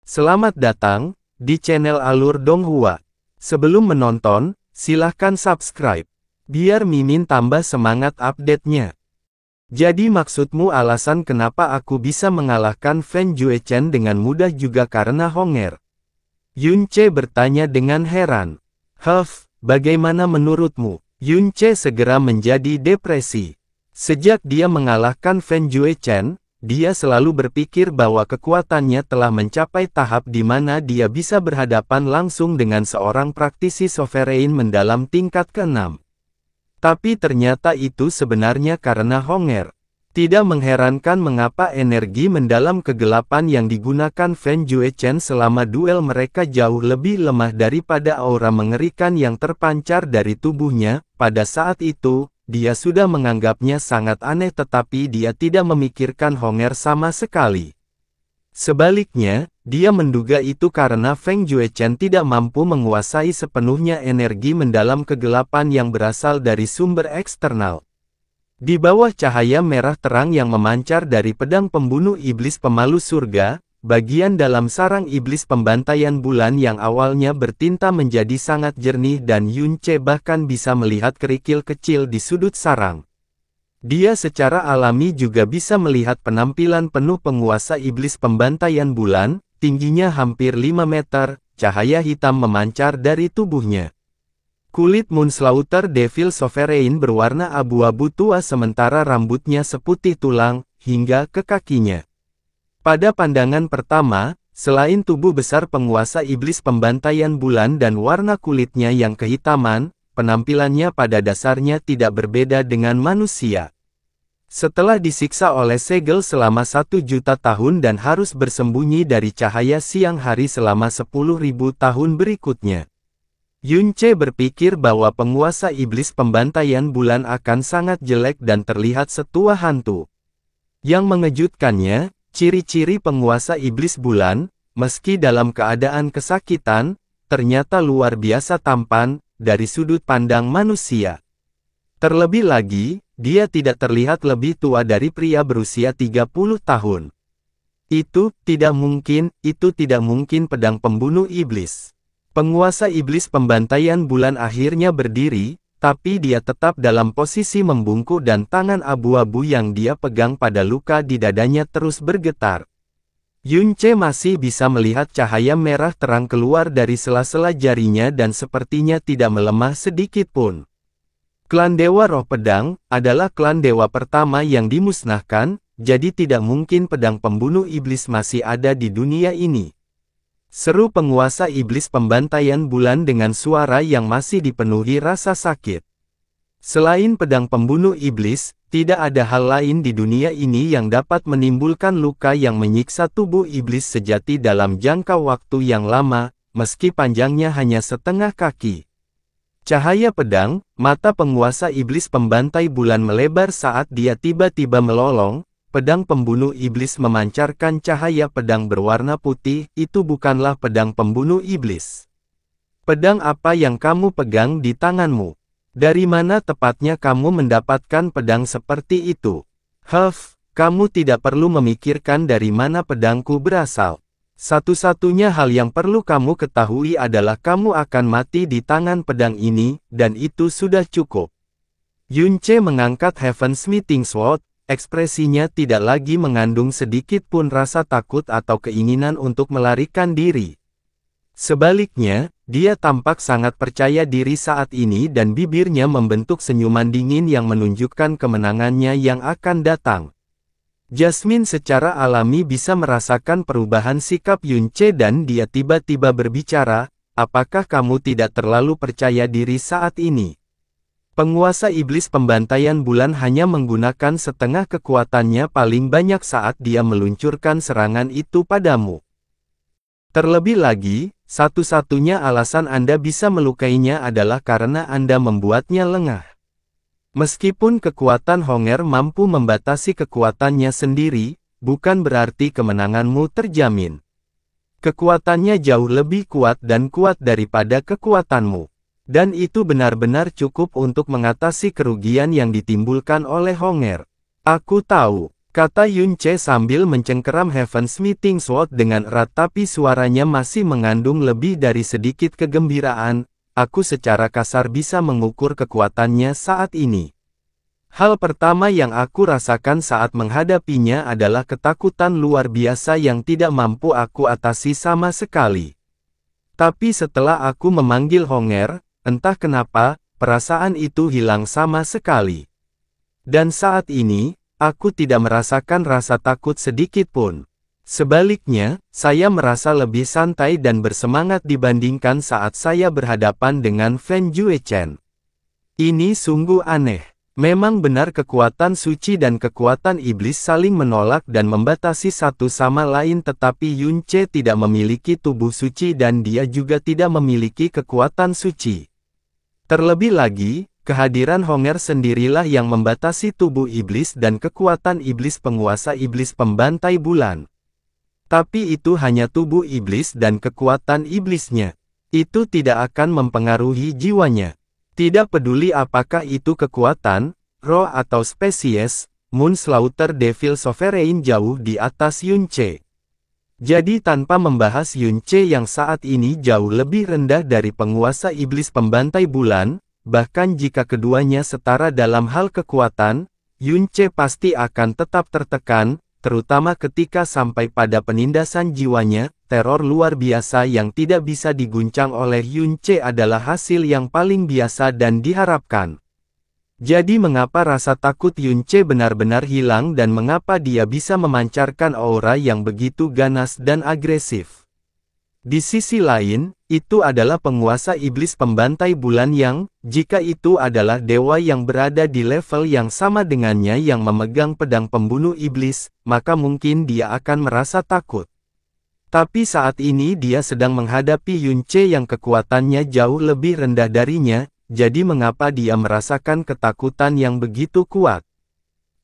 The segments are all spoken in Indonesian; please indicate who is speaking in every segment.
Speaker 1: Selamat datang di channel Alur Donghua. Sebelum menonton, silahkan subscribe, biar Mimin tambah semangat update-nya. Jadi maksudmu alasan kenapa aku bisa mengalahkan Fan Juechen dengan mudah juga karena Honger? Yunce bertanya dengan heran. Bagaimana menurutmu? Yunce segera menjadi depresi. Sejak dia mengalahkan Fan Juechen, dia selalu berpikir bahwa kekuatannya telah mencapai tahap di mana dia bisa berhadapan langsung dengan seorang praktisi sovereign mendalam tingkat ke-6. Tapi ternyata itu sebenarnya karena Honger. Tidak mengherankan mengapa energi mendalam kegelapan yang digunakan Fan Juechen selama duel mereka jauh lebih lemah daripada aura mengerikan yang terpancar dari tubuhnya. Pada saat itu, dia sudah menganggapnya sangat aneh tetapi dia tidak memikirkan Honger sama sekali. Sebaliknya, dia menduga itu karena Fan Juechen tidak mampu menguasai sepenuhnya energi mendalam kegelapan yang berasal dari sumber eksternal. Di bawah cahaya merah terang yang memancar dari pedang pembunuh iblis pemalu surga, bagian dalam sarang iblis pembantaian bulan yang awalnya bertinta menjadi sangat jernih dan Yunce bahkan bisa melihat kerikil kecil di sudut sarang. Dia secara alami juga bisa melihat penampilan penuh penguasa iblis pembantaian bulan, tingginya hampir 5 meter, cahaya hitam memancar dari tubuhnya. Kulit Moonslaughter Devil Sovereign berwarna abu-abu tua sementara rambutnya seputih tulang, hingga ke kakinya. Pada pandangan pertama, selain tubuh besar penguasa iblis pembantaian bulan dan warna kulitnya yang kehitaman, penampilannya pada dasarnya tidak berbeda dengan manusia. Setelah disiksa oleh segel selama 1 juta tahun dan harus bersembunyi dari cahaya siang hari selama 10.000 tahun berikutnya, Yunce berpikir bahwa penguasa iblis pembantaian bulan akan sangat jelek dan terlihat setua hantu. Yang mengejutkannya, ciri-ciri penguasa iblis bulan, meski dalam keadaan kesakitan, ternyata luar biasa tampan, dari sudut pandang manusia. Terlebih lagi, dia tidak terlihat lebih tua dari pria berusia 30 tahun. Itu tidak mungkin pedang pembunuh iblis. Penguasa iblis pembantaian bulan akhirnya berdiri, tapi dia tetap dalam posisi membungkuk dan tangan abu-abu yang dia pegang pada luka di dadanya terus bergetar. Yunce masih bisa melihat cahaya merah terang keluar dari sela-sela jarinya dan sepertinya tidak melemah sedikit pun. Klan Dewa Roh Pedang adalah klan dewa pertama yang dimusnahkan, jadi tidak mungkin pedang pembunuh iblis masih ada di dunia ini. Seru penguasa iblis pembantaian bulan dengan suara yang masih dipenuhi rasa sakit. Selain pedang pembunuh iblis, tidak ada hal lain di dunia ini yang dapat menimbulkan luka yang menyiksa tubuh iblis sejati dalam jangka waktu yang lama, meski panjangnya hanya setengah kaki. Cahaya pedang, mata penguasa iblis pembantai bulan melebar saat dia tiba-tiba melolong. Pedang pembunuh iblis memancarkan cahaya pedang berwarna putih, itu bukanlah pedang pembunuh iblis. Pedang apa yang kamu pegang di tanganmu? Dari mana tepatnya kamu mendapatkan pedang seperti itu? Kamu tidak perlu memikirkan dari mana pedangku berasal. Satu-satunya hal yang perlu kamu ketahui adalah kamu akan mati di tangan pedang ini, dan itu sudah cukup. Yunce mengangkat Heaven's Meeting Sword. Ekspresinya tidak lagi mengandung sedikit pun rasa takut atau keinginan untuk melarikan diri. Sebaliknya, dia tampak sangat percaya diri saat ini dan bibirnya membentuk senyuman dingin yang menunjukkan kemenangannya yang akan datang. Jasmine secara alami bisa merasakan perubahan sikap Yunce dan dia tiba-tiba berbicara, apakah kamu tidak terlalu percaya diri saat ini? Penguasa iblis pembantaian bulan hanya menggunakan setengah kekuatannya paling banyak saat dia meluncurkan serangan itu padamu. Terlebih lagi, satu-satunya alasan Anda bisa melukainya adalah karena Anda membuatnya lengah. Meskipun kekuatan Honger mampu membatasi kekuatannya sendiri, bukan berarti kemenanganmu terjamin. Kekuatannya jauh lebih kuat dan kuat daripada kekuatanmu. Dan itu benar-benar cukup untuk mengatasi kerugian yang ditimbulkan oleh Honger. Aku tahu, kata Yun Che sambil mencengkeram Heaven's Meeting Sword dengan erat tapi suaranya masih mengandung lebih dari sedikit kegembiraan. Aku secara kasar bisa mengukur kekuatannya saat ini. Hal pertama yang aku rasakan saat menghadapinya adalah ketakutan luar biasa yang tidak mampu aku atasi sama sekali. Tapi setelah aku memanggil Honger, entah kenapa, perasaan itu hilang sama sekali. Dan saat ini, aku tidak merasakan rasa takut sedikit pun. Sebaliknya, saya merasa lebih santai dan bersemangat dibandingkan saat saya berhadapan dengan Fen Juechen. Ini sungguh aneh. Memang benar kekuatan suci dan kekuatan iblis saling menolak dan membatasi satu sama lain, tetapi Yun Che tidak memiliki tubuh suci dan dia juga tidak memiliki kekuatan suci. Terlebih lagi, kehadiran Honger sendirilah yang membatasi tubuh iblis dan kekuatan iblis penguasa iblis pembantai bulan. Tapi itu hanya tubuh iblis dan kekuatan iblisnya. Itu tidak akan mempengaruhi jiwanya. Tidak peduli apakah itu kekuatan, roh atau spesies, Moonslaughter Devil Sovereign jauh di atas Yun Che. Jadi tanpa membahas Yun Che yang saat ini jauh lebih rendah dari penguasa iblis pembantai bulan, bahkan jika keduanya setara dalam hal kekuatan, Yun Che pasti akan tetap tertekan, terutama ketika sampai pada penindasan jiwanya. Teror luar biasa yang tidak bisa diguncang oleh Yun Che adalah hasil yang paling biasa dan diharapkan. Jadi mengapa rasa takut Yun Che benar-benar hilang dan mengapa dia bisa memancarkan aura yang begitu ganas dan agresif? Di sisi lain, itu adalah penguasa iblis pembantai bulan yang, jika itu adalah dewa yang berada di level yang sama dengannya yang memegang pedang pembunuh iblis, maka mungkin dia akan merasa takut. Tapi saat ini dia sedang menghadapi Yun Che yang kekuatannya jauh lebih rendah darinya, jadi mengapa dia merasakan ketakutan yang begitu kuat?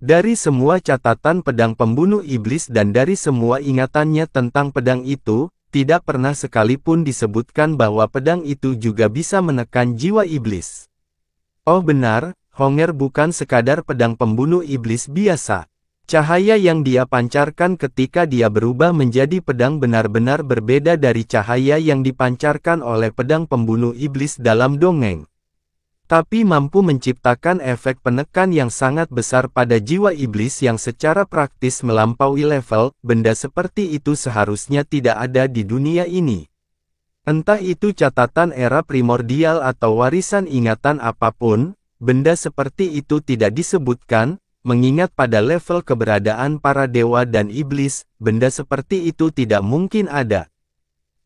Speaker 1: Dari semua catatan pedang pembunuh iblis dan dari semua ingatannya tentang pedang itu, tidak pernah sekalipun disebutkan bahwa pedang itu juga bisa menekan jiwa iblis. Oh benar, Honger bukan sekadar pedang pembunuh iblis biasa. Cahaya yang dia pancarkan ketika dia berubah menjadi pedang benar-benar berbeda dari cahaya yang dipancarkan oleh pedang pembunuh iblis dalam dongeng. Tapi mampu menciptakan efek penekan yang sangat besar pada jiwa iblis yang secara praktis melampaui level, benda seperti itu seharusnya tidak ada di dunia ini. Entah itu catatan era primordial atau warisan ingatan apapun, benda seperti itu tidak disebutkan. Mengingat pada level keberadaan para dewa dan iblis, benda seperti itu tidak mungkin ada.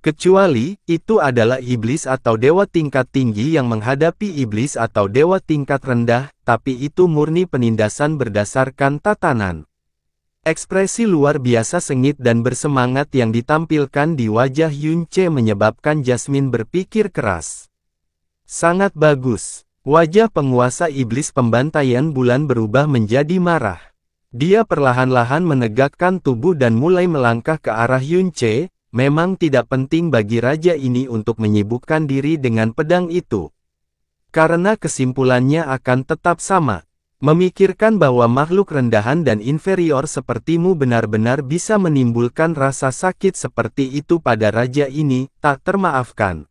Speaker 1: Kecuali, itu adalah iblis atau dewa tingkat tinggi yang menghadapi iblis atau dewa tingkat rendah, tapi itu murni penindasan berdasarkan tatanan. Ekspresi luar biasa sengit dan bersemangat yang ditampilkan di wajah Yun Che menyebabkan Jasmine berpikir keras. Sangat bagus. Wajah penguasa iblis pembantaian bulan berubah menjadi marah. Dia perlahan-lahan menegakkan tubuh dan mulai melangkah ke arah Yun Che. Memang tidak penting bagi raja ini untuk menyibukkan diri dengan pedang itu. Karena kesimpulannya akan tetap sama. Memikirkan bahwa makhluk rendahan dan inferior sepertimu benar-benar bisa menimbulkan rasa sakit seperti itu pada raja ini, tak termaafkan.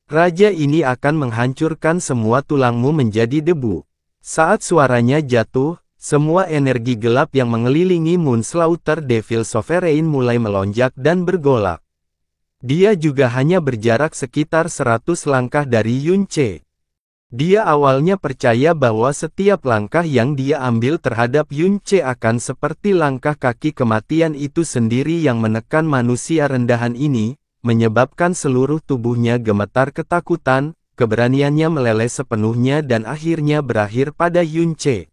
Speaker 1: Raja ini akan menghancurkan semua tulangmu menjadi debu. Saat suaranya jatuh, semua energi gelap yang mengelilingi Moonslaughter Devil Sovereign mulai melonjak dan bergolak. Dia juga hanya berjarak sekitar 100 langkah dari Yun Che. Dia awalnya percaya bahwa setiap langkah yang dia ambil terhadap Yun Che akan seperti langkah kaki kematian itu sendiri yang menekan manusia rendahan ini, menyebabkan seluruh tubuhnya gemetar ketakutan, keberaniannya meleleh sepenuhnya dan akhirnya berakhir pada Yun Che.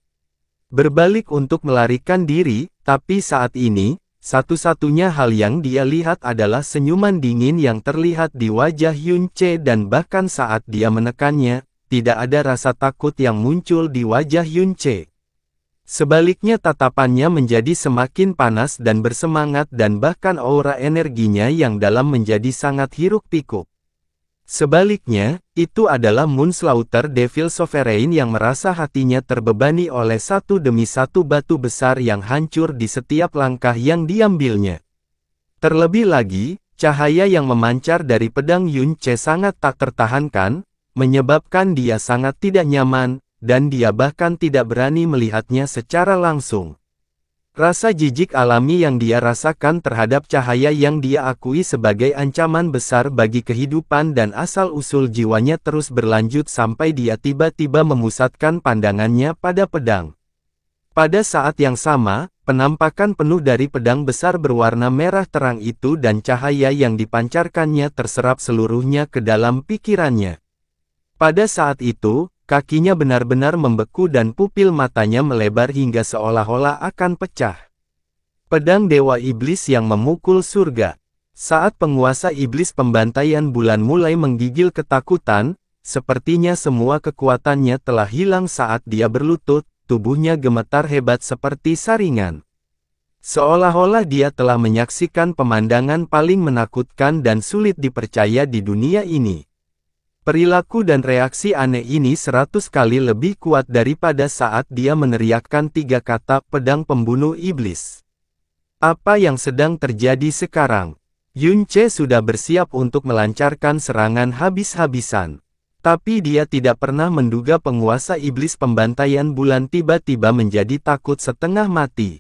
Speaker 1: Berbalik untuk melarikan diri, tapi saat ini, satu-satunya hal yang dia lihat adalah senyuman dingin yang terlihat di wajah Yun Che dan bahkan saat dia menekannya, tidak ada rasa takut yang muncul di wajah Yun Che. Sebaliknya tatapannya menjadi semakin panas dan bersemangat dan bahkan aura energinya yang dalam menjadi sangat hiruk-pikuk. Sebaliknya, itu adalah Moonslaughter Devil Sovereign yang merasa hatinya terbebani oleh satu demi satu batu besar yang hancur di setiap langkah yang diambilnya. Terlebih lagi, cahaya yang memancar dari pedang Yun Ce sangat tak tertahankan, menyebabkan dia sangat tidak nyaman, dan dia bahkan tidak berani melihatnya secara langsung. Rasa jijik alami yang dia rasakan terhadap cahaya yang dia akui sebagai ancaman besar bagi kehidupan dan asal-usul jiwanya terus berlanjut sampai dia tiba-tiba memusatkan pandangannya pada pedang. Pada saat yang sama, penampakan penuh dari pedang besar berwarna merah terang itu dan cahaya yang dipancarkannya terserap seluruhnya ke dalam pikirannya. Pada saat itu, kakinya benar-benar membeku dan pupil matanya melebar hingga seolah-olah akan pecah. Pedang Dewa Iblis yang memukul surga. Saat penguasa iblis pembantaian bulan mulai menggigil ketakutan, sepertinya semua kekuatannya telah hilang saat dia berlutut, tubuhnya gemetar hebat seperti saringan. Seolah-olah dia telah menyaksikan pemandangan paling menakutkan dan sulit dipercaya di dunia ini. Perilaku dan reaksi aneh ini 100 kali lebih kuat daripada saat dia meneriakkan 3 kata pedang pembunuh iblis. Apa yang sedang terjadi sekarang? Yun Ce sudah bersiap untuk melancarkan serangan habis-habisan. Tapi dia tidak pernah menduga penguasa iblis pembantaian bulan tiba-tiba menjadi takut setengah mati.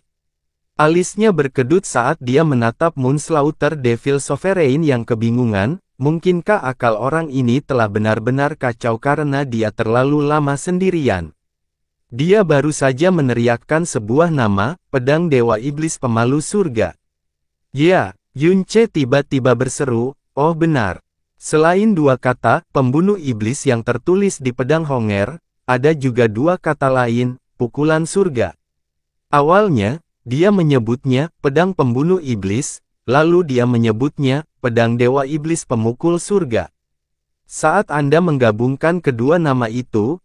Speaker 1: Alisnya berkedut saat dia menatap Moonslaughter Devil Sovereign yang kebingungan. Mungkinkah akal orang ini telah benar-benar kacau karena dia terlalu lama sendirian? Dia baru saja meneriakkan sebuah nama, pedang Dewa Iblis Pemalu Surga. Ya, Yun Ce tiba-tiba berseru, oh benar. Selain 2 kata, pembunuh iblis yang tertulis di pedang Honger, ada juga 2 kata lain, pukulan surga. Awalnya, dia menyebutnya, pedang pembunuh iblis, lalu dia menyebutnya, pedang Dewa Iblis Pemukul Surga. Saat Anda menggabungkan kedua nama itu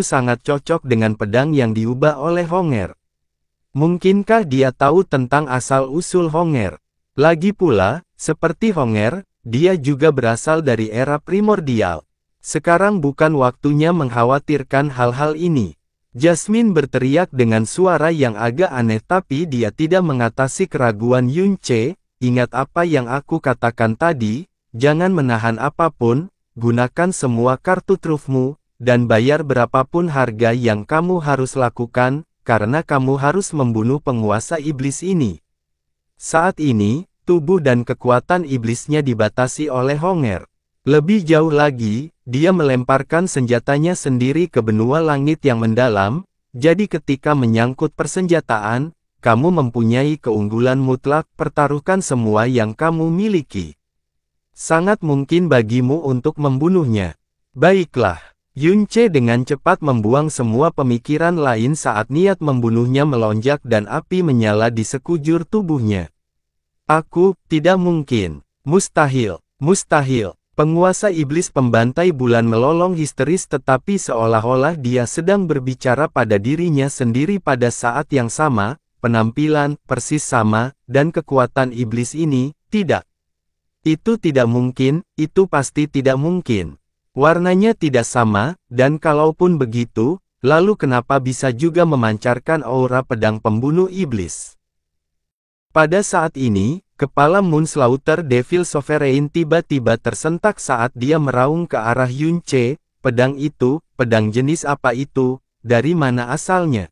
Speaker 1: sangat cocok dengan pedang yang diubah oleh Honger. Mungkinkah dia tahu tentang asal-usul Honger? Lagi pula, seperti Honger, dia juga berasal dari era primordial. Sekarang bukan waktunya mengkhawatirkan hal-hal ini. Jasmine berteriak dengan suara yang agak aneh tapi dia tidak mengatasi keraguan Yun Ce. Ingat apa yang aku katakan tadi, jangan menahan apapun, gunakan semua kartu trufmu, dan bayar berapapun harga yang kamu harus lakukan, karena kamu harus membunuh penguasa iblis ini. Saat ini, tubuh dan kekuatan iblisnya dibatasi oleh Honger. Lebih jauh lagi, dia melemparkan senjatanya sendiri ke benua langit yang mendalam, jadi ketika menyangkut persenjataan, kamu mempunyai keunggulan mutlak, pertaruhkan semua yang kamu miliki. Sangat mungkin bagimu untuk membunuhnya. Baiklah, Yun Ce dengan cepat membuang semua pemikiran lain saat niat membunuhnya melonjak dan api menyala di sekujur tubuhnya. Tidak mungkin. Mustahil, mustahil. Penguasa iblis pembantai bulan melolong histeris tetapi seolah-olah dia sedang berbicara pada dirinya sendiri pada saat yang sama. Penampilan, persis sama, dan kekuatan iblis ini, tidak. Itu tidak mungkin, itu pasti tidak mungkin. Warnanya tidak sama, dan kalaupun begitu, lalu kenapa bisa juga memancarkan aura pedang pembunuh iblis? Pada saat ini, kepala Moonslaughter Devil Sovereign tiba-tiba tersentak saat dia meraung ke arah Yun Ce, pedang itu, pedang jenis apa itu, dari mana asalnya?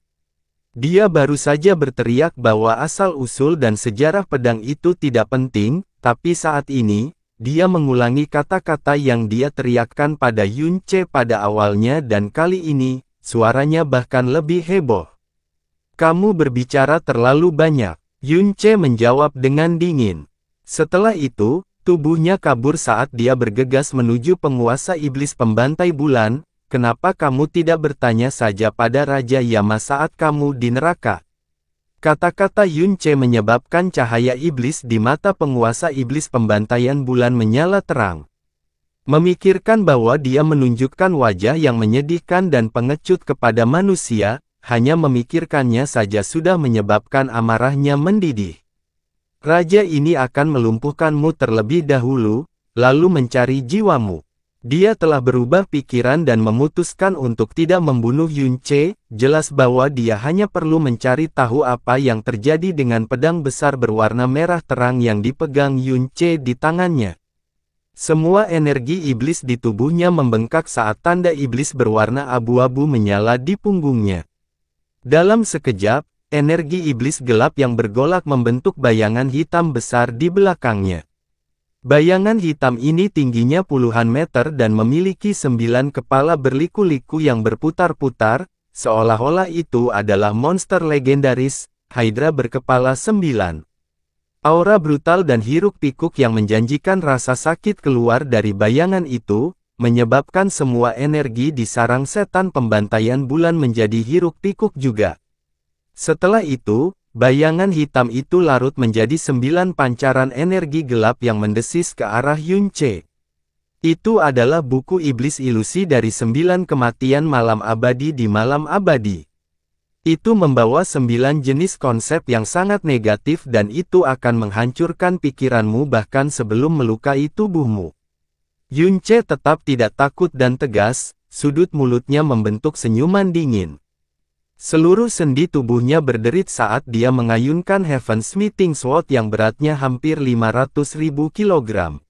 Speaker 1: Dia baru saja berteriak bahwa asal-usul dan sejarah pedang itu tidak penting, tapi saat ini, dia mengulangi kata-kata yang dia teriakkan pada Yun Ce pada awalnya dan kali ini, suaranya bahkan lebih heboh. Kamu berbicara terlalu banyak, Yun Ce menjawab dengan dingin. Setelah itu, tubuhnya kabur saat dia bergegas menuju penguasa iblis pembantai bulan. Kenapa kamu tidak bertanya saja pada Raja Yama saat kamu di neraka? Kata-kata Yun Ce menyebabkan cahaya iblis di mata penguasa iblis pembantaian bulan menyala terang. Memikirkan bahwa dia menunjukkan wajah yang menyedihkan dan pengecut kepada manusia, hanya memikirkannya saja sudah menyebabkan amarahnya mendidih. Raja ini akan melumpuhkanmu terlebih dahulu, lalu mencari jiwamu. Dia telah berubah pikiran dan memutuskan untuk tidak membunuh Yunce. Jelas bahwa dia hanya perlu mencari tahu apa yang terjadi dengan pedang besar berwarna merah terang yang dipegang Yunce di tangannya. Semua energi iblis di tubuhnya membengkak saat tanda iblis berwarna abu-abu menyala di punggungnya. Dalam sekejap, energi iblis gelap yang bergolak membentuk bayangan hitam besar di belakangnya. Bayangan hitam ini tingginya puluhan meter dan memiliki 9 kepala berliku-liku yang berputar-putar, seolah-olah itu adalah monster legendaris, Hydra berkepala 9. Aura brutal dan hiruk-pikuk yang menjanjikan rasa sakit keluar dari bayangan itu, menyebabkan semua energi di sarang setan pembantaian bulan menjadi hiruk-pikuk juga. Setelah itu, bayangan hitam itu larut menjadi 9 pancaran energi gelap yang mendesis ke arah Yunce. Itu adalah buku iblis ilusi dari 9 kematian malam abadi di malam abadi. Itu membawa 9 jenis konsep yang sangat negatif dan itu akan menghancurkan pikiranmu bahkan sebelum melukai tubuhmu. Yunce tetap tidak takut dan tegas, sudut mulutnya membentuk senyuman dingin. Seluruh sendi tubuhnya berderit saat dia mengayunkan Heaven's Smithing Sword yang beratnya hampir 500.000 kilogram.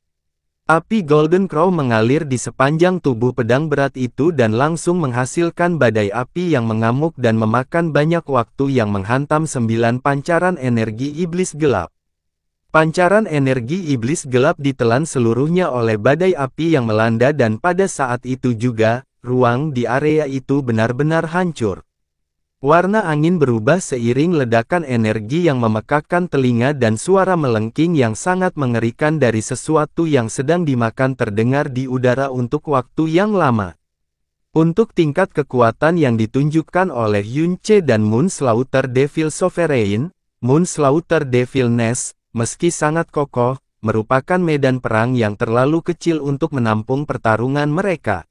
Speaker 1: Api Golden Crow mengalir di sepanjang tubuh pedang berat itu dan langsung menghasilkan badai api yang mengamuk dan memakan banyak waktu yang menghantam 9 pancaran energi iblis gelap. Pancaran energi iblis gelap ditelan seluruhnya oleh badai api yang melanda dan pada saat itu juga, ruang di area itu benar-benar hancur. Warna angin berubah seiring ledakan energi yang memekakkan telinga dan suara melengking yang sangat mengerikan dari sesuatu yang sedang dimakan terdengar di udara untuk waktu yang lama. Untuk tingkat kekuatan yang ditunjukkan oleh Yunce dan Moonslaughter Devil Sovereign, Moonslaughter Devil Nest, meski sangat kokoh, merupakan medan perang yang terlalu kecil untuk menampung pertarungan mereka.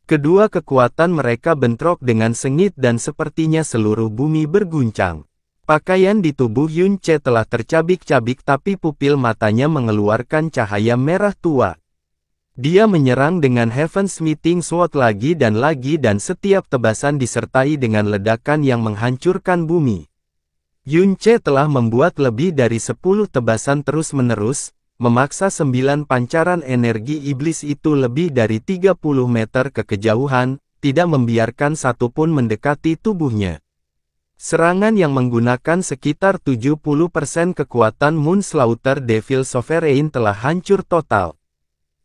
Speaker 1: Kedua kekuatan mereka bentrok dengan sengit dan sepertinya seluruh bumi berguncang. Pakaian di tubuh Yunce telah tercabik-cabik tapi pupil matanya mengeluarkan cahaya merah tua. Dia menyerang dengan Heaven's Smithing Sword lagi dan setiap tebasan disertai dengan ledakan yang menghancurkan bumi. Yunce telah membuat lebih dari 10 tebasan terus-menerus, memaksa 9 pancaran energi iblis itu lebih dari 30 meter ke kejauhan, tidak membiarkan satupun mendekati tubuhnya. Serangan yang menggunakan sekitar 70% kekuatan Moonslaughter Devil Sovereign telah hancur total.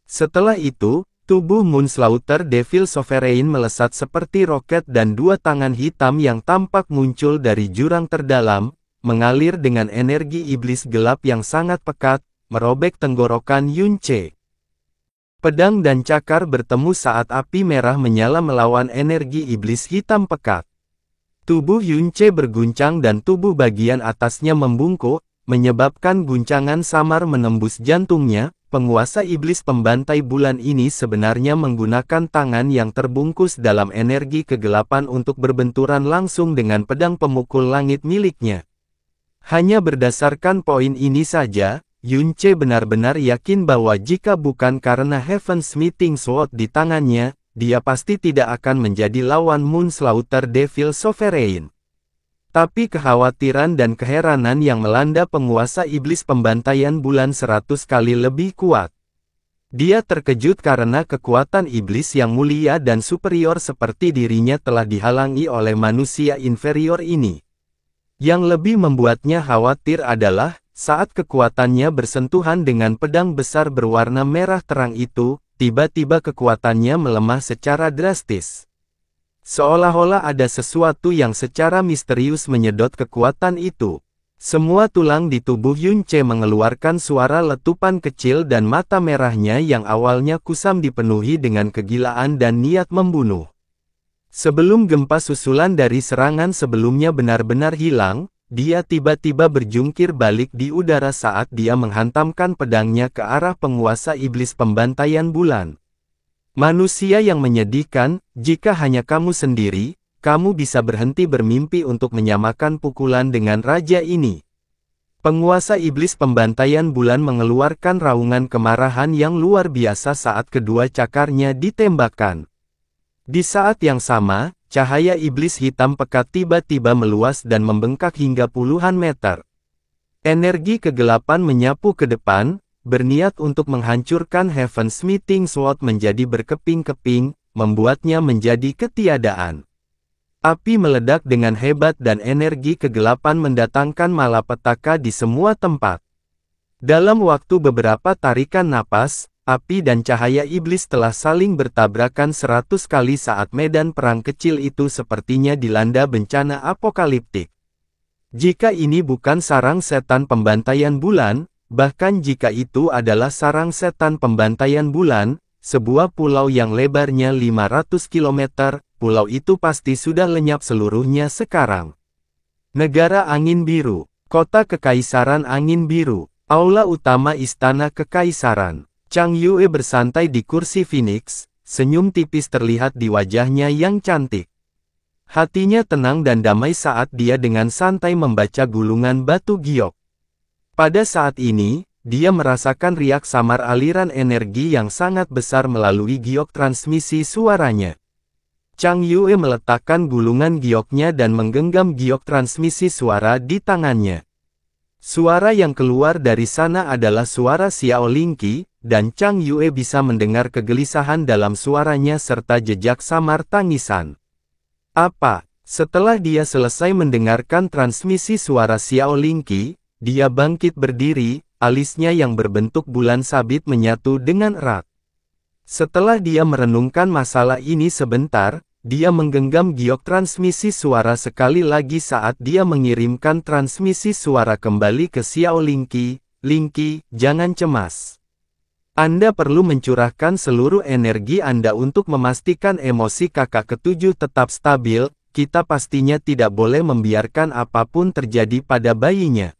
Speaker 1: Setelah itu, tubuh Moonslaughter Devil Sovereign melesat seperti roket dan 2 tangan hitam yang tampak muncul dari jurang terdalam, mengalir dengan energi iblis gelap yang sangat pekat, merobek tenggorokan Yunce. Pedang dan cakar bertemu saat api merah menyala melawan energi iblis hitam pekat. Tubuh Yunce berguncang dan tubuh bagian atasnya membungkuk, menyebabkan guncangan samar menembus jantungnya. Penguasa iblis pembantai bulan ini sebenarnya menggunakan tangan yang terbungkus dalam energi kegelapan untuk berbenturan langsung dengan pedang pemukul langit miliknya. Hanya berdasarkan poin ini saja, Yunce benar-benar yakin bahwa jika bukan karena Heaven's Smithing Sword di tangannya, dia pasti tidak akan menjadi lawan Moonslaughter Devil Sovereign. Tapi kekhawatiran dan keheranan yang melanda penguasa iblis pembantaian bulan 100 kali lebih kuat. Dia terkejut karena kekuatan iblis yang mulia dan superior seperti dirinya telah dihalangi oleh manusia inferior ini. Yang lebih membuatnya khawatir adalah, saat kekuatannya bersentuhan dengan pedang besar berwarna merah terang itu, tiba-tiba kekuatannya melemah secara drastis. Seolah-olah ada sesuatu yang secara misterius menyedot kekuatan itu. Semua tulang di tubuh Yunce mengeluarkan suara letupan kecil dan mata merahnya yang awalnya kusam dipenuhi dengan kegilaan dan niat membunuh. Sebelum gempa susulan dari serangan sebelumnya benar-benar hilang, dia tiba-tiba berjungkir balik di udara saat dia menghantamkan pedangnya ke arah penguasa iblis pembantaian bulan. Manusia yang menyedihkan, jika hanya kamu sendiri, kamu bisa berhenti bermimpi untuk menyamakan pukulan dengan raja ini. Penguasa iblis pembantaian bulan mengeluarkan raungan kemarahan yang luar biasa saat kedua cakarnya ditembakkan. Di saat yang sama, cahaya iblis hitam pekat tiba-tiba meluas dan membengkak hingga puluhan meter. Energi kegelapan menyapu ke depan, berniat untuk menghancurkan Heaven's Meeting Sword menjadi berkeping-keping, membuatnya menjadi ketiadaan. Api meledak dengan hebat dan energi kegelapan mendatangkan malapetaka di semua tempat. Dalam waktu beberapa tarikan napas, api dan cahaya iblis telah saling bertabrakan 100 kali saat medan perang kecil itu sepertinya dilanda bencana apokaliptik. Jika ini bukan sarang setan pembantaian bulan, bahkan jika itu adalah sarang setan pembantaian bulan, sebuah pulau yang lebarnya 500 km, pulau itu pasti sudah lenyap seluruhnya sekarang. Negara Angin Biru, Kota Kekaisaran Angin Biru, Aula Utama Istana Kekaisaran. Chang Yue bersantai di kursi Phoenix, senyum tipis terlihat di wajahnya yang cantik. Hatinya tenang dan damai saat dia dengan santai membaca gulungan batu giok. Pada saat ini, dia merasakan riak samar aliran energi yang sangat besar melalui giok transmisi suaranya. Chang Yue meletakkan gulungan gioknya dan menggenggam giok transmisi suara di tangannya. Suara yang keluar dari sana adalah suara Xiao Lingqi, dan Chang Yue bisa mendengar kegelisahan dalam suaranya serta jejak samar tangisan. Apa? Setelah dia selesai mendengarkan transmisi suara Xiao Lingqi, dia bangkit berdiri, alisnya yang berbentuk bulan sabit menyatu dengan erat. Setelah dia merenungkan masalah ini sebentar, dia menggenggam giok transmisi suara sekali lagi saat dia mengirimkan transmisi suara kembali ke Xiao Lingqi. Lingqi, jangan cemas. Anda perlu mencurahkan seluruh energi Anda untuk memastikan emosi kakak ketujuh tetap stabil, kita pastinya tidak boleh membiarkan apapun terjadi pada bayinya.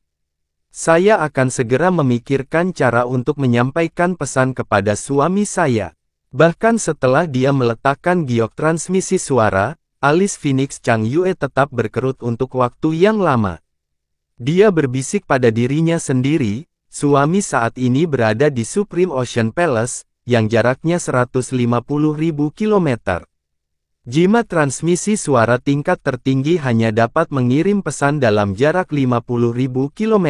Speaker 1: Saya akan segera memikirkan cara untuk menyampaikan pesan kepada suami saya. Bahkan setelah dia meletakkan giok transmisi suara, alis Phoenix Chang Yue tetap berkerut untuk waktu yang lama. Dia berbisik pada dirinya sendiri, suami saat ini berada di Supreme Ocean Palace, yang jaraknya 150.000 km. Jimat transmisi suara tingkat tertinggi hanya dapat mengirim pesan dalam jarak 50.000 km.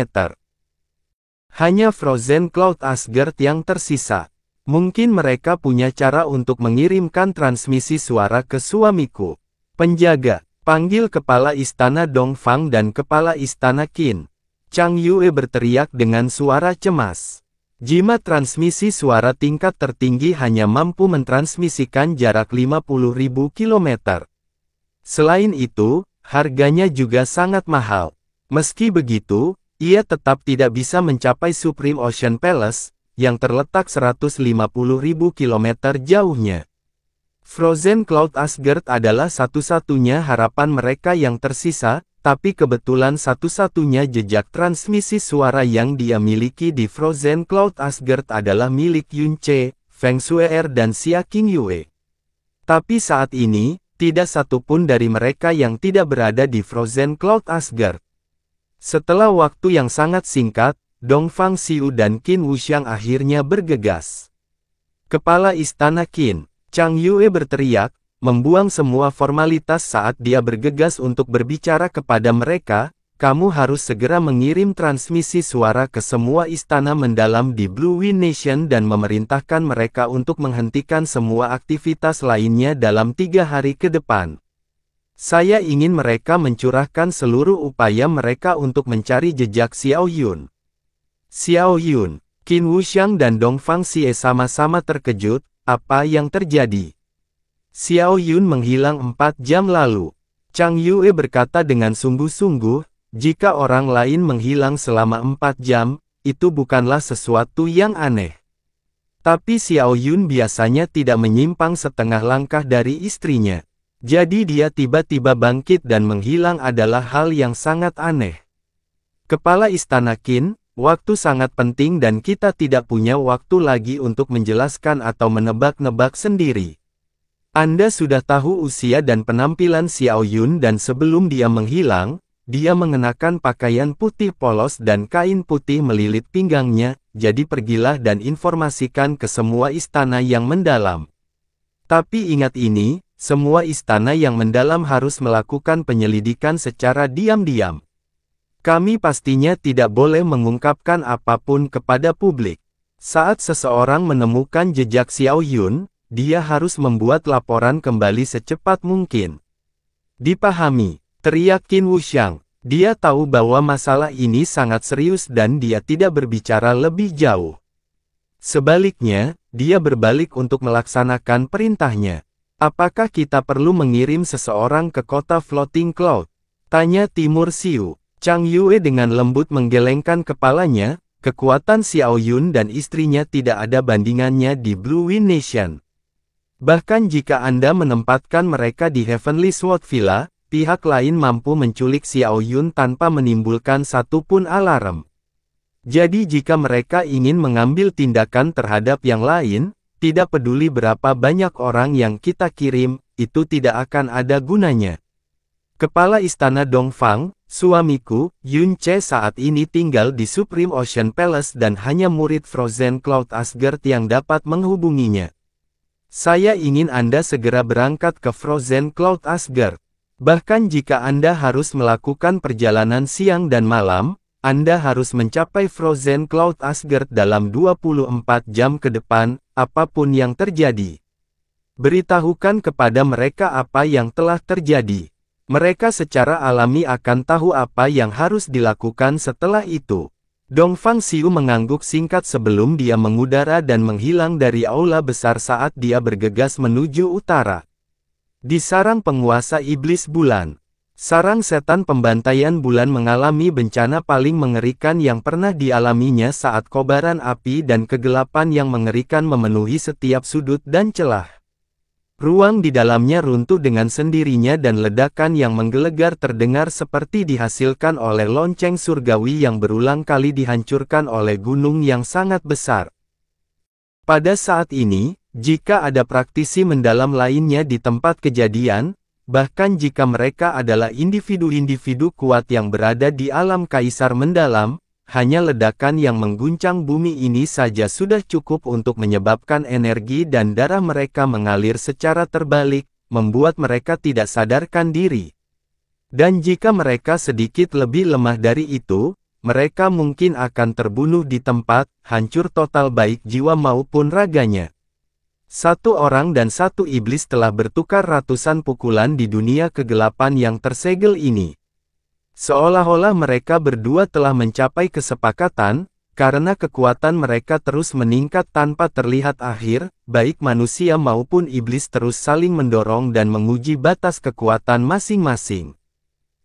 Speaker 1: Hanya Frozen Cloud Asgard yang tersisa. Mungkin mereka punya cara untuk mengirimkan transmisi suara ke suamiku. Penjaga, panggil Kepala Istana Dongfang dan Kepala Istana Qin. Chang Yue berteriak dengan suara cemas. Jimat transmisi suara tingkat tertinggi hanya mampu mentransmisikan jarak 50.000 km. Selain itu, harganya juga sangat mahal. Meski begitu, ia tetap tidak bisa mencapai Supreme Ocean Palace, yang terletak 150.000 km jauhnya. Frozen Cloud Asgard adalah satu-satunya harapan mereka yang tersisa, tapi kebetulan satu-satunya jejak transmisi suara yang dia miliki di Frozen Cloud Asgard adalah milik Yun Che, Feng Shue'er dan Xia Qingyue. Tapi saat ini, tidak satupun dari mereka yang tidak berada di Frozen Cloud Asgard. Setelah waktu yang sangat singkat, Dongfang Xiu dan Qin Wuxiang akhirnya bergegas. Kepala Istana Qin, Chang Yue berteriak, membuang semua formalitas saat dia bergegas untuk berbicara kepada mereka, kamu harus segera mengirim transmisi suara ke semua istana mendalam di Blue Wind Nation dan memerintahkan mereka untuk menghentikan semua aktivitas lainnya dalam 3 hari ke depan. Saya ingin mereka mencurahkan seluruh upaya mereka untuk mencari jejak Xiao Yun. Xiao Yun, Qin Wuxiang dan Dongfang Xie sama-sama terkejut, apa yang terjadi? Xiao Yun menghilang 4 jam lalu. Chang Yue berkata dengan sungguh-sungguh, jika orang lain menghilang selama 4 jam, itu bukanlah sesuatu yang aneh. Tapi Xiao Yun biasanya tidak menyimpang setengah langkah dari istrinya. Jadi dia tiba-tiba bangkit dan menghilang adalah hal yang sangat aneh. Kepala Istana Qin, waktu sangat penting dan kita tidak punya waktu lagi untuk menjelaskan atau menebak-nebak sendiri. Anda sudah tahu usia dan penampilan Xiao Yun dan sebelum dia menghilang, dia mengenakan pakaian putih polos dan kain putih melilit pinggangnya, jadi pergilah dan informasikan ke semua istana yang mendalam. Tapi ingat ini, semua istana yang mendalam harus melakukan penyelidikan secara diam-diam. Kami pastinya tidak boleh mengungkapkan apapun kepada publik. Saat seseorang menemukan jejak Xiao Yun, dia harus membuat laporan kembali secepat mungkin. Dipahami, teriak Qin Wuxiang. Dia tahu bahwa masalah ini sangat serius dan dia tidak berbicara lebih jauh. Sebaliknya, dia berbalik untuk melaksanakan perintahnya. Apakah kita perlu mengirim seseorang ke kota Floating Cloud? Tanya Timur Siu. Chang Yue dengan lembut menggelengkan kepalanya, kekuatan Xiao Yun dan istrinya tidak ada bandingannya di Blue Wind Nation. Bahkan jika Anda menempatkan mereka di Heavenly Sword Villa, pihak lain mampu menculik Xiao Yun tanpa menimbulkan satupun alarm. Jadi jika mereka ingin mengambil tindakan terhadap yang lain, tidak peduli berapa banyak orang yang kita kirim, itu tidak akan ada gunanya. Kepala Istana Dongfang, suamiku, Yun Che saat ini tinggal di Supreme Ocean Palace dan hanya murid Frozen Cloud Asgard yang dapat menghubunginya. Saya ingin Anda segera berangkat ke Frozen Cloud Asgard. Bahkan jika Anda harus melakukan perjalanan siang dan malam, Anda harus mencapai Frozen Cloud Asgard dalam 24 jam ke depan, apapun yang terjadi. Beritahukan kepada mereka apa yang telah terjadi. Mereka secara alami akan tahu apa yang harus dilakukan setelah itu. Dongfang Xiu mengangguk singkat sebelum dia mengudara dan menghilang dari aula besar saat dia bergegas menuju utara. Di sarang penguasa iblis bulan. Sarang setan pembantaian bulan mengalami bencana paling mengerikan yang pernah dialaminya saat kobaran api dan kegelapan yang mengerikan memenuhi setiap sudut dan celah. Ruang di dalamnya runtuh dengan sendirinya dan ledakan yang menggelegar terdengar seperti dihasilkan oleh lonceng surgawi yang berulang kali dihancurkan oleh gunung yang sangat besar. Pada saat ini, jika ada praktisi mendalam lainnya di tempat kejadian, bahkan jika mereka adalah individu-individu kuat yang berada di alam kaisar mendalam, hanya ledakan yang mengguncang bumi ini saja sudah cukup untuk menyebabkan energi dan darah mereka mengalir secara terbalik, membuat mereka tidak sadarkan diri. Dan jika mereka sedikit lebih lemah dari itu, mereka mungkin akan terbunuh di tempat, hancur total baik jiwa maupun raganya. Satu orang dan satu iblis telah bertukar ratusan pukulan di dunia kegelapan yang tersegel ini. Seolah-olah mereka berdua telah mencapai kesepakatan, karena kekuatan mereka terus meningkat tanpa terlihat akhir, baik manusia maupun iblis terus saling mendorong dan menguji batas kekuatan masing-masing.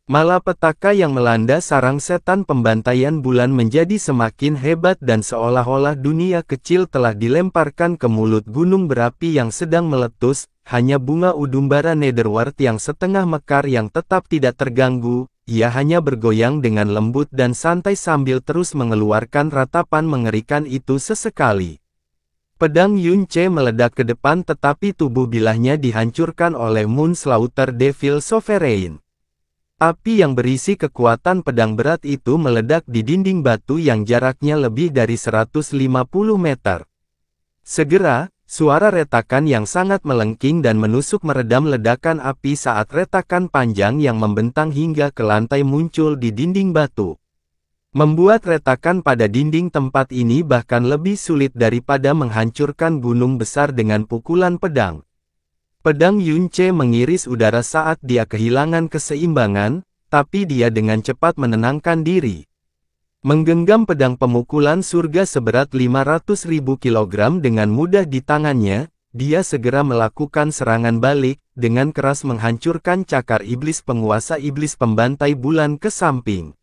Speaker 1: Malapetaka yang melanda sarang setan pembantaian bulan menjadi semakin hebat dan seolah-olah dunia kecil telah dilemparkan ke mulut gunung berapi yang sedang meletus, hanya bunga udumbara Netherworld yang setengah mekar yang tetap tidak terganggu, ia hanya bergoyang dengan lembut dan santai sambil terus mengeluarkan ratapan mengerikan itu sesekali. Pedang Yun Che meledak ke depan tetapi tubuh bilahnya dihancurkan oleh Moonslaughter Devil Sovereign. Api yang berisi kekuatan pedang berat itu meledak di dinding batu yang jaraknya lebih dari 150 meter. Segera, suara retakan yang sangat melengking dan menusuk meredam ledakan api saat retakan panjang yang membentang hingga ke lantai muncul di dinding batu. Membuat retakan pada dinding tempat ini bahkan lebih sulit daripada menghancurkan gunung besar dengan pukulan pedang. Pedang Yun Che mengiris udara saat dia kehilangan keseimbangan, tapi dia dengan cepat menenangkan diri. Menggenggam pedang pemukulan surga seberat 500.000 kilogram dengan mudah di tangannya, dia segera melakukan serangan balik, dengan keras menghancurkan cakar iblis penguasa iblis pembantai bulan ke samping.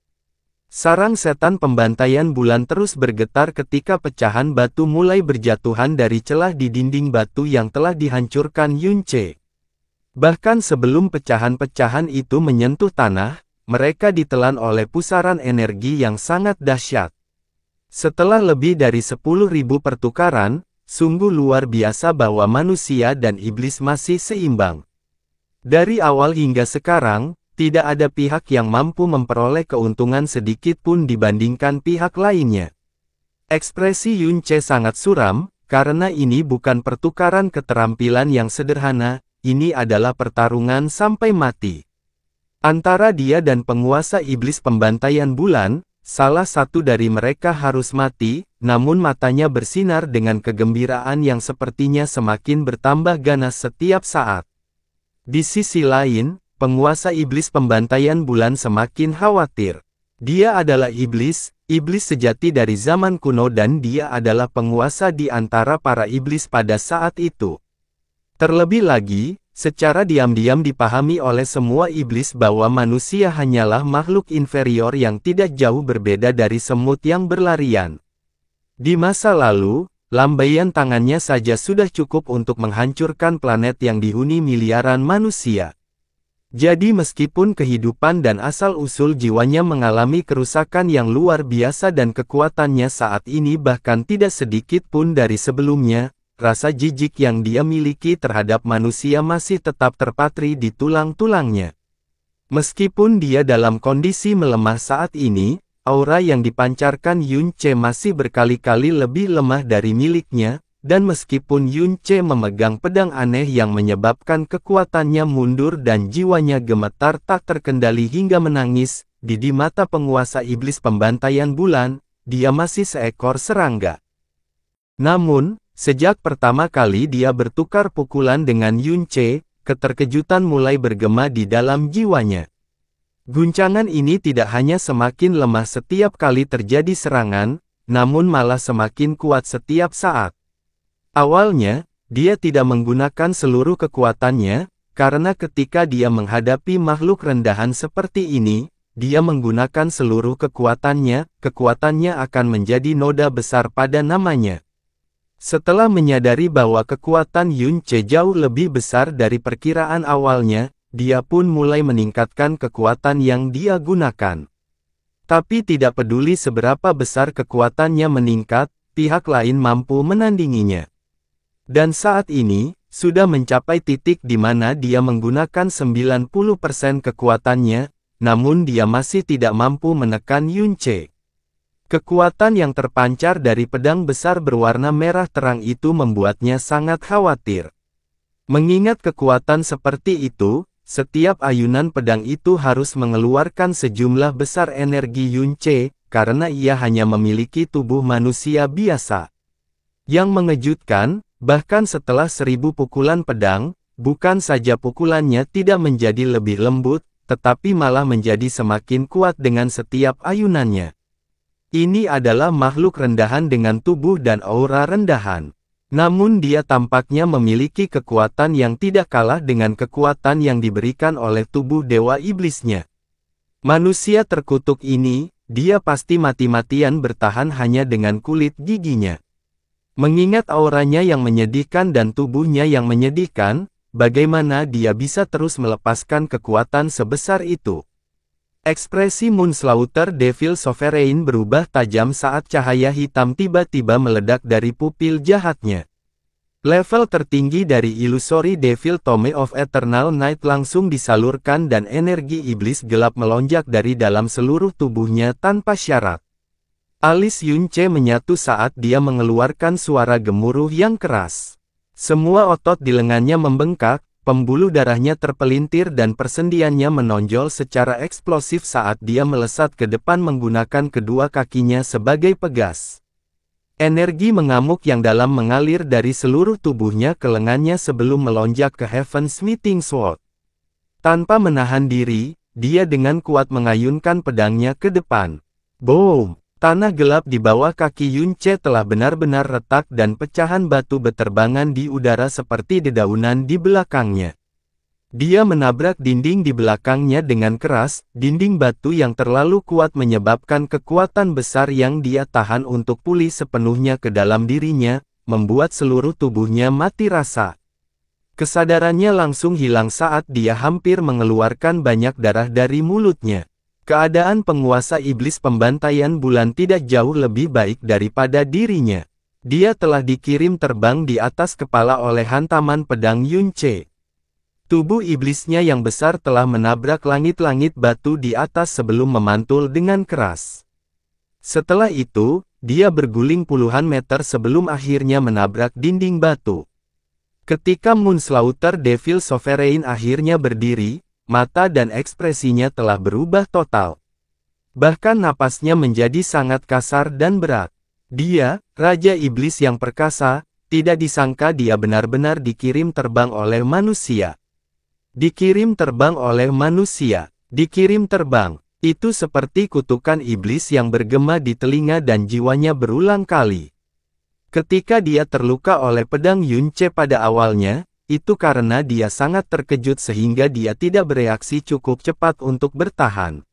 Speaker 1: Sarang setan pembantaian bulan terus bergetar ketika pecahan batu mulai berjatuhan dari celah di dinding batu yang telah dihancurkan Yun Che. Bahkan sebelum pecahan-pecahan itu menyentuh tanah, mereka ditelan oleh pusaran energi yang sangat dahsyat. Setelah lebih dari 10.000 pertukaran, sungguh luar biasa bahwa manusia dan iblis masih seimbang. Dari awal hingga sekarang, tidak ada pihak yang mampu memperoleh keuntungan sedikit pun dibandingkan pihak lainnya. Ekspresi Yun Ce sangat suram, karena ini bukan pertukaran keterampilan yang sederhana, ini adalah pertarungan sampai mati. Antara dia dan penguasa iblis pembantaian bulan, salah satu dari mereka harus mati, namun matanya bersinar dengan kegembiraan yang sepertinya semakin bertambah ganas setiap saat. Di sisi lain, penguasa iblis pembantaian bulan semakin khawatir. Dia adalah iblis sejati dari zaman kuno dan dia adalah penguasa di antara para iblis pada saat itu. Terlebih lagi, secara diam-diam dipahami oleh semua iblis bahwa manusia hanyalah makhluk inferior yang tidak jauh berbeda dari semut yang berlarian. Di masa lalu, lambaian tangannya saja sudah cukup untuk menghancurkan planet yang dihuni miliaran manusia. Jadi meskipun kehidupan dan asal-usul jiwanya mengalami kerusakan yang luar biasa dan kekuatannya saat ini bahkan tidak sedikit pun dari sebelumnya, rasa jijik yang dia miliki terhadap manusia masih tetap terpatri di tulang-tulangnya. Meskipun dia dalam kondisi melemah saat ini, aura yang dipancarkan Yun Ce masih berkali-kali lebih lemah dari miliknya, dan meskipun Yun Ce memegang pedang aneh yang menyebabkan kekuatannya mundur dan jiwanya gemetar tak terkendali hingga menangis, di mata penguasa iblis pembantaian bulan, dia masih seekor serangga. Namun, sejak pertama kali dia bertukar pukulan dengan Yun Ce, keterkejutan mulai bergema di dalam jiwanya. Guncangan ini tidak hanya semakin lemah setiap kali terjadi serangan, namun malah semakin kuat setiap saat. Awalnya, dia tidak menggunakan seluruh kekuatannya, karena ketika dia menghadapi makhluk rendahan seperti ini, dia menggunakan seluruh kekuatannya akan menjadi noda besar pada namanya. Setelah menyadari bahwa kekuatan Yun Ce jauh lebih besar dari perkiraan awalnya, dia pun mulai meningkatkan kekuatan yang dia gunakan. Tapi tidak peduli seberapa besar kekuatannya meningkat, pihak lain mampu menandinginya. Dan saat ini, sudah mencapai titik di mana dia menggunakan 90% kekuatannya, namun dia masih tidak mampu menekan Yun Ce. Kekuatan yang terpancar dari pedang besar berwarna merah terang itu membuatnya sangat khawatir. Mengingat kekuatan seperti itu, setiap ayunan pedang itu harus mengeluarkan sejumlah besar energi Yun Ce, karena ia hanya memiliki tubuh manusia biasa. Yang mengejutkan, bahkan setelah 1000 pukulan pedang, bukan saja pukulannya tidak menjadi lebih lembut, tetapi malah menjadi semakin kuat dengan setiap ayunannya. Ini adalah makhluk rendahan dengan tubuh dan aura rendahan. Namun dia tampaknya memiliki kekuatan yang tidak kalah dengan kekuatan yang diberikan oleh tubuh dewa iblisnya. Manusia terkutuk ini, dia pasti mati-matian bertahan hanya dengan kulit giginya. Mengingat auranya yang menyedihkan dan tubuhnya yang menyedihkan, bagaimana dia bisa terus melepaskan kekuatan sebesar itu? Ekspresi Moonslaughter Devil Sovereign berubah tajam saat cahaya hitam tiba-tiba meledak dari pupil jahatnya. Level tertinggi dari Illusory Devil Tome of Eternal Night langsung disalurkan dan energi iblis gelap melonjak dari dalam seluruh tubuhnya tanpa syarat. Alis Yun Ce menyatu saat dia mengeluarkan suara gemuruh yang keras. Semua otot di lengannya membengkak, pembuluh darahnya terpelintir dan persendiannya menonjol secara eksplosif saat dia melesat ke depan menggunakan kedua kakinya sebagai pegas. Energi mengamuk yang dalam mengalir dari seluruh tubuhnya ke lengannya sebelum melonjak ke Heaven's Meeting Sword. Tanpa menahan diri, dia dengan kuat mengayunkan pedangnya ke depan. Boom! Tanah gelap di bawah kaki Yun Ce telah benar-benar retak dan pecahan batu beterbangan di udara seperti dedaunan di belakangnya. Dia menabrak dinding di belakangnya dengan keras, dinding batu yang terlalu kuat menyebabkan kekuatan besar yang dia tahan untuk pulih sepenuhnya ke dalam dirinya, membuat seluruh tubuhnya mati rasa. Kesadarannya langsung hilang saat dia hampir mengeluarkan banyak darah dari mulutnya. Keadaan penguasa iblis pembantaian bulan tidak jauh lebih baik daripada dirinya. Dia telah dikirim terbang di atas kepala oleh hantaman pedang Yun Ce. Tubuh iblisnya yang besar telah menabrak langit-langit batu di atas sebelum memantul dengan keras. Setelah itu, dia berguling puluhan meter sebelum akhirnya menabrak dinding batu. Ketika Moonslaughter Devil Sovereign akhirnya berdiri, mata dan ekspresinya telah berubah total. Bahkan napasnya menjadi sangat kasar dan berat. Dia, Raja Iblis yang perkasa, tidak disangka dia benar-benar dikirim terbang oleh manusia. Dikirim terbang oleh manusia. Dikirim terbang. Itu seperti kutukan iblis yang bergema di telinga dan jiwanya berulang kali. Ketika dia terluka oleh pedang Yunce pada awalnya, itu karena dia sangat terkejut sehingga dia tidak bereaksi cukup cepat untuk bertahan.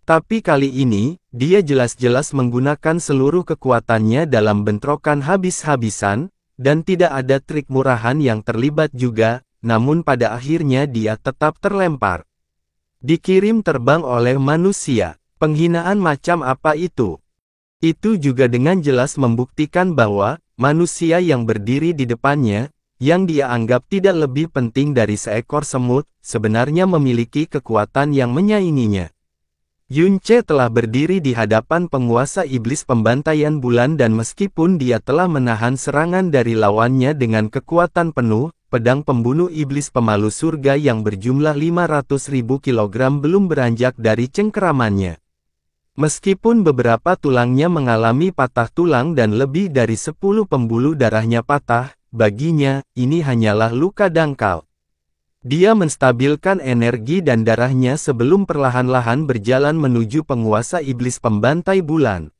Speaker 1: Tapi kali ini, dia jelas-jelas menggunakan seluruh kekuatannya dalam bentrokan habis-habisan, dan tidak ada trik murahan yang terlibat juga. Namun pada akhirnya dia tetap terlempar. Dikirim terbang oleh manusia. Penghinaan macam apa itu? Itu juga dengan jelas membuktikan bahwa, manusia yang berdiri di depannya, yang dia anggap tidak lebih penting dari seekor semut, sebenarnya memiliki kekuatan yang menyainginya. Yunce telah berdiri di hadapan penguasa iblis pembantaian bulan dan meskipun dia telah menahan serangan dari lawannya dengan kekuatan penuh, pedang pembunuh iblis pemalu surga yang berjumlah 500.000 kilogram belum beranjak dari cengkeramannya. Meskipun beberapa tulangnya mengalami patah tulang dan lebih dari 10 pembuluh darahnya patah, baginya, ini hanyalah luka dangkal. Dia menstabilkan energi dan darahnya sebelum perlahan-lahan berjalan menuju penguasa iblis pembantai bulan.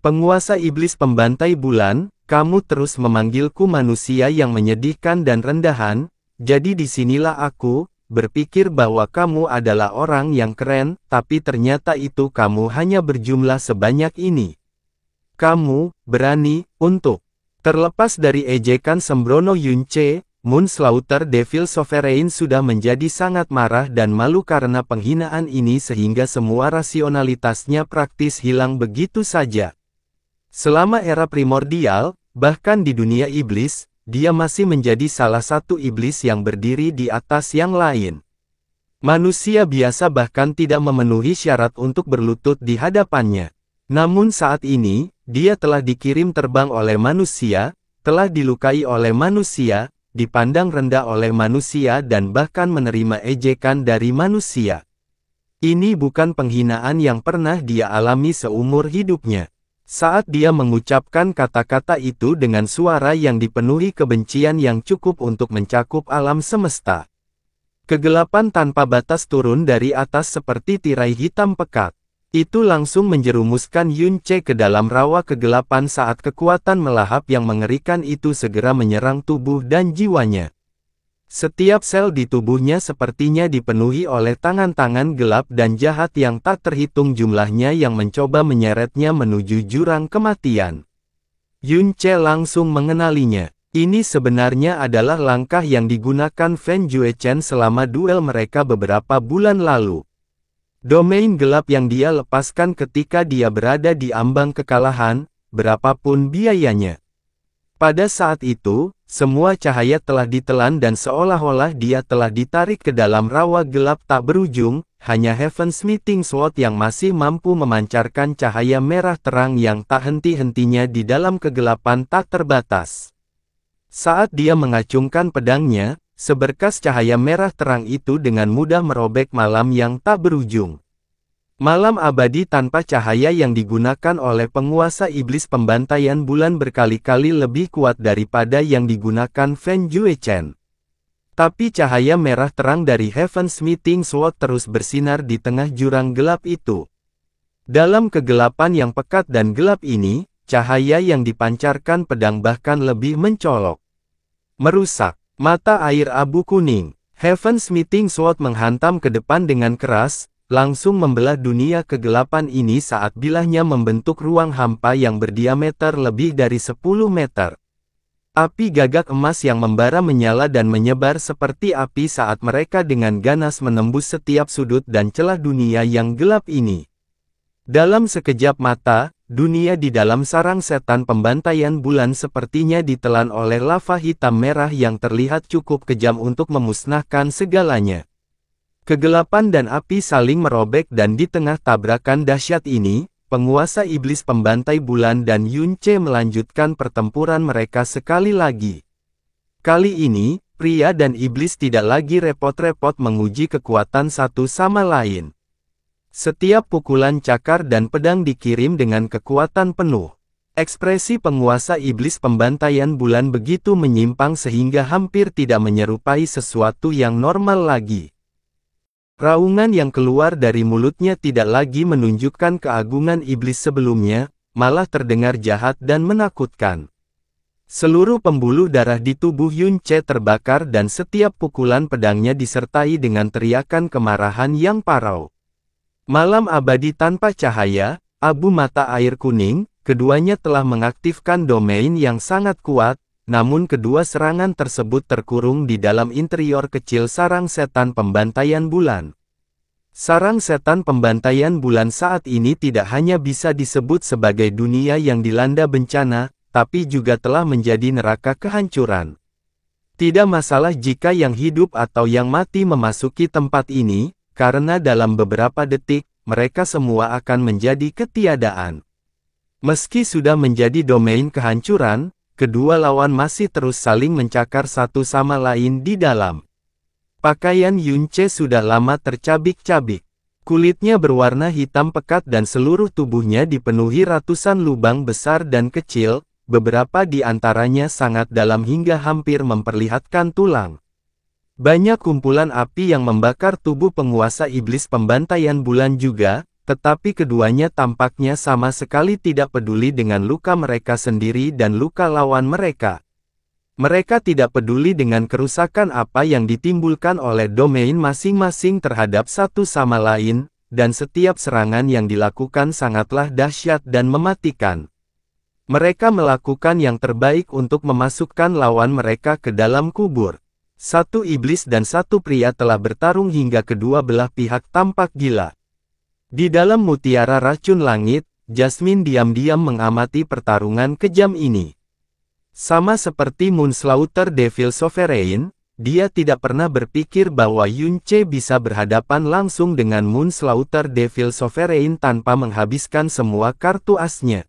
Speaker 1: Penguasa iblis pembantai bulan, kamu terus memanggilku manusia yang menyedihkan dan rendahan, jadi disinilah aku, berpikir bahwa kamu adalah orang yang keren, tapi ternyata itu kamu hanya berjumlah sebanyak ini. Kamu, berani, untuk. Terlepas dari ejekan sembrono Yunce, Moonslaughter Devil Sovereign sudah menjadi sangat marah dan malu karena penghinaan ini sehingga semua rasionalitasnya praktis hilang begitu saja. Selama era primordial, bahkan di dunia iblis, dia masih menjadi salah satu iblis yang berdiri di atas yang lain. Manusia biasa bahkan tidak memenuhi syarat untuk berlutut di hadapannya. Namun saat ini, dia telah dikirim terbang oleh manusia, telah dilukai oleh manusia, dipandang rendah oleh manusia dan bahkan menerima ejekan dari manusia. Ini bukan penghinaan yang pernah dia alami seumur hidupnya. Saat dia mengucapkan kata-kata itu dengan suara yang dipenuhi kebencian yang cukup untuk mencakup alam semesta. Kegelapan tanpa batas turun dari atas seperti tirai hitam pekat. Itu langsung menjerumuskan Yunce ke dalam rawa kegelapan saat kekuatan melahap yang mengerikan itu segera menyerang tubuh dan jiwanya. Setiap sel di tubuhnya sepertinya dipenuhi oleh tangan-tangan gelap dan jahat yang tak terhitung jumlahnya yang mencoba menyeretnya menuju jurang kematian. Yunce langsung mengenalinya. Ini sebenarnya adalah langkah yang digunakan Fen Juechen selama duel mereka beberapa bulan lalu. Domain gelap yang dia lepaskan ketika dia berada di ambang kekalahan, berapapun biayanya. Pada saat itu, semua cahaya telah ditelan dan seolah-olah dia telah ditarik ke dalam rawa gelap tak berujung, hanya Heaven's Meeting Sword yang masih mampu memancarkan cahaya merah terang yang tak henti-hentinya di dalam kegelapan tak terbatas. Saat dia mengacungkan pedangnya, seberkas cahaya merah terang itu dengan mudah merobek malam yang tak berujung. Malam abadi tanpa cahaya yang digunakan oleh penguasa iblis pembantaian bulan berkali-kali lebih kuat daripada yang digunakan Fen Juechen. Tapi cahaya merah terang dari Heaven's Meeting Sword terus bersinar di tengah jurang gelap itu. Dalam kegelapan yang pekat dan gelap ini, cahaya yang dipancarkan pedang bahkan lebih mencolok. Merusak. Mata air abu kuning. Heaven's Meeting Sword menghantam ke depan dengan keras, langsung membelah dunia kegelapan ini saat bilahnya membentuk ruang hampa yang berdiameter lebih dari 10 meter. Api gagak emas yang membara menyala dan menyebar seperti api saat mereka dengan ganas menembus setiap sudut dan celah dunia yang gelap ini. Dalam sekejap mata, dunia di dalam sarang setan pembantaian bulan sepertinya ditelan oleh lava hitam merah yang terlihat cukup kejam untuk memusnahkan segalanya. Kegelapan dan api saling merobek dan di tengah tabrakan dahsyat ini, penguasa iblis pembantai bulan dan Yunce melanjutkan pertempuran mereka sekali lagi. Kali ini, pria dan iblis tidak lagi repot-repot menguji kekuatan satu sama lain. Setiap pukulan cakar dan pedang dikirim dengan kekuatan penuh. Ekspresi penguasa iblis pembantaian bulan begitu menyimpang sehingga hampir tidak menyerupai sesuatu yang normal lagi. Raungan yang keluar dari mulutnya tidak lagi menunjukkan keagungan iblis sebelumnya, malah terdengar jahat dan menakutkan. Seluruh pembuluh darah di tubuh Yunce terbakar dan setiap pukulan pedangnya disertai dengan teriakan kemarahan yang parau. Malam abadi tanpa cahaya, abu mata air kuning, keduanya telah mengaktifkan domain yang sangat kuat, namun kedua serangan tersebut terkurung di dalam interior kecil sarang setan pembantaian bulan. Sarang setan pembantaian bulan saat ini tidak hanya bisa disebut sebagai dunia yang dilanda bencana, tapi juga telah menjadi neraka kehancuran. Tidak masalah jika yang hidup atau yang mati memasuki tempat ini, karena dalam beberapa detik, mereka semua akan menjadi ketiadaan. Meski sudah menjadi domain kehancuran, kedua lawan masih terus saling mencakar satu sama lain di dalam. Pakaian Yunce sudah lama tercabik-cabik. Kulitnya berwarna hitam pekat dan seluruh tubuhnya dipenuhi ratusan lubang besar dan kecil, beberapa di antaranya sangat dalam hingga hampir memperlihatkan tulang. Banyak kumpulan api yang membakar tubuh penguasa iblis pembantaian bulan juga, tetapi keduanya tampaknya sama sekali tidak peduli dengan luka mereka sendiri dan luka lawan mereka. Mereka tidak peduli dengan kerusakan apa yang ditimbulkan oleh domain masing-masing terhadap satu sama lain, dan setiap serangan yang dilakukan sangatlah dahsyat dan mematikan. Mereka melakukan yang terbaik untuk memasukkan lawan mereka ke dalam kubur. Satu iblis dan satu pria telah bertarung hingga kedua belah pihak tampak gila. Di dalam mutiara racun langit, Jasmine diam-diam mengamati pertarungan kejam ini. Sama seperti Moonslaughter Devil Sovereign, dia tidak pernah berpikir bahwa Yunce bisa berhadapan langsung dengan Moonslaughter Devil Sovereign tanpa menghabiskan semua kartu asnya.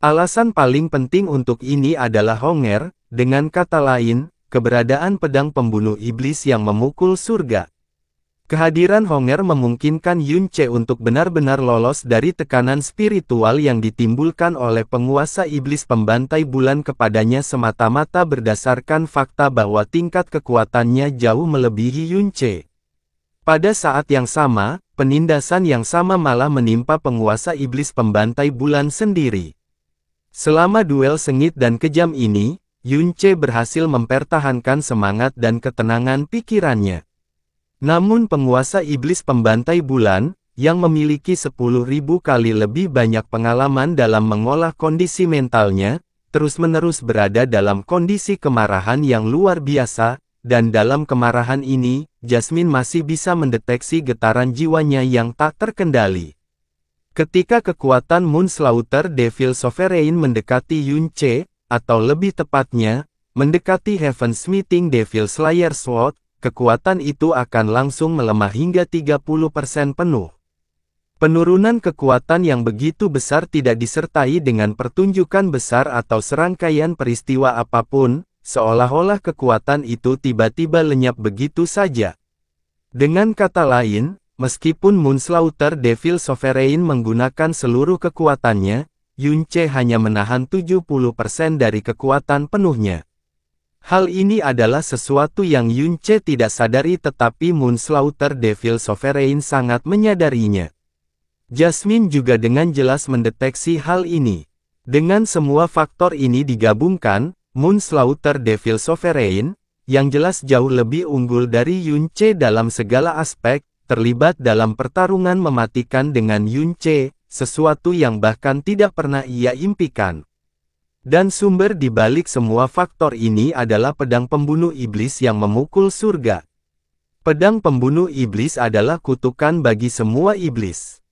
Speaker 1: Alasan paling penting untuk ini adalah Honger, dengan kata lain, keberadaan pedang pembunuh iblis yang memukul surga. Kehadiran Honger memungkinkan Yunce untuk benar-benar lolos dari tekanan spiritual yang ditimbulkan oleh penguasa iblis pembantai bulan kepadanya semata-mata berdasarkan fakta bahwa tingkat kekuatannya jauh melebihi Yunce. Pada saat yang sama, penindasan yang sama malah menimpa penguasa iblis pembantai bulan sendiri. Selama duel sengit dan kejam ini, Yunce berhasil mempertahankan semangat dan ketenangan pikirannya. Namun penguasa iblis pembantai bulan, yang memiliki 10.000 kali lebih banyak pengalaman dalam mengolah kondisi mentalnya, terus-menerus berada dalam kondisi kemarahan yang luar biasa, dan dalam kemarahan ini, Jasmine masih bisa mendeteksi getaran jiwanya yang tak terkendali. Ketika kekuatan Moonslaughter Devil Sovereign mendekati Yunce, atau lebih tepatnya, mendekati Heaven's Meeting Devil Slayer Sword, kekuatan itu akan langsung melemah hingga 30% penuh. Penurunan kekuatan yang begitu besar tidak disertai dengan pertunjukan besar atau serangkaian peristiwa apapun, seolah-olah kekuatan itu tiba-tiba lenyap begitu saja. Dengan kata lain, meskipun Moonslaughter Devil Sovereign menggunakan seluruh kekuatannya, Yunce hanya menahan 70% dari kekuatan penuhnya. Hal ini adalah sesuatu yang Yunce tidak sadari tetapi Moonslaughter Devil Sovereign sangat menyadarinya. Jasmine juga dengan jelas mendeteksi hal ini. Dengan semua faktor ini digabungkan, Moonslaughter Devil Sovereign, yang jelas jauh lebih unggul dari Yunce dalam segala aspek, terlibat dalam pertarungan mematikan dengan Yunce, sesuatu yang bahkan tidak pernah ia impikan. Dan sumber di balik semua faktor ini adalah pedang pembunuh iblis yang memukul surga. Pedang pembunuh iblis adalah kutukan bagi semua iblis.